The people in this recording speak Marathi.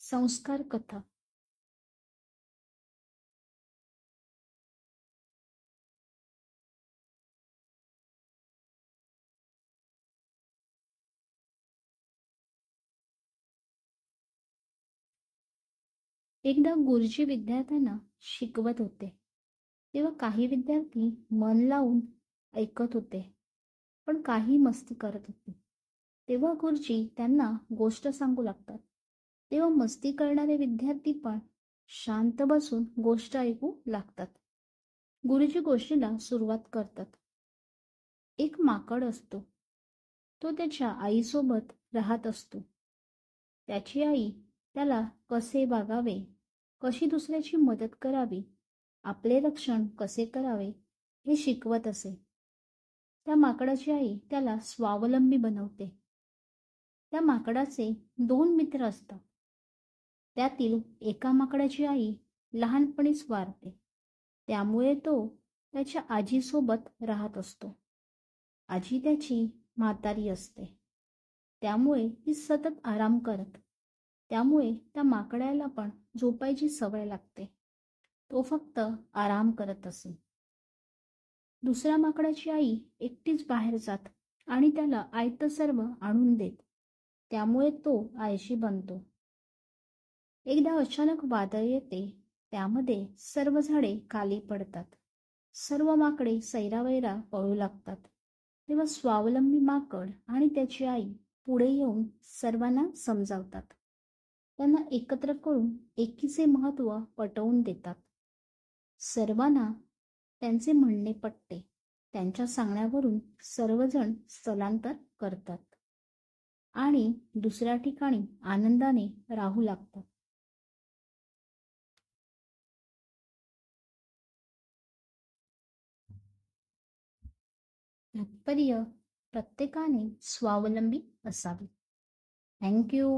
संस्कार कथा. एकदा गुरुजी विद्यार्थ्यांना शिकवत होते, तेव्हा काही विद्यार्थी मन लावून ऐकत होते, पण काही मस्ती करत होते. तेव्हा गुरुजी त्यांना गोष्ट सांगू लागतात. तेव्हा मस्ती करणारे विद्यार्थी पण शांत बसून गोष्ट ऐकू लागतात. गुरुजी गोष्टीला सुरुवात करतात. एक माकड असतो. तो त्याच्या आईसोबत राहत असतो. त्याची आई त्याला कसे वागावे, कशी दुसऱ्याची मदत करावी, आपले रक्षण कसे करावे हे शिकवत असे. त्या माकडाची आई त्याला स्वावलंबी बनवते. त्या माकडाचे 2 मित्र असतात. त्यातील एका माकडाची आई लहानपणीच वारते. त्यामुळे तो त्याच्या आजीसोबत राहत असतो. आजी त्याची म्हातारी असते. त्यामुळे ती सतत आराम करत. त्यामुळे त्या माकडाला पण झोपायची सवय लागते. तो फक्त आराम करत असे. दुसऱ्या माकडाची आई एकटीच बाहेर जात आणि त्याला आयतं सर्व आणून देत. त्यामुळे तो आळशी बनतो. एकदा अचानक वादळ येते. त्यामध्ये सर्व झाडे खाली पडतात. सर्व माकडे सैरावैरा पळू लागतात. तेव्हा स्वावलंबी माकड आणि त्याची आई पुढे येऊन सर्वांना समजावतात. त्यांना एकत्र करून एकीचे महत्त्व पटवून देतात. सर्वांना त्यांचे म्हणणे पटते. त्यांच्या सांगण्यावरून सर्वजण स्थलांतर करतात आणि दुसऱ्या ठिकाणी आनंदाने राहू लागतात. तात्पर्य: प्रत्येकाने स्वावलंबी असावे. थँक्यू.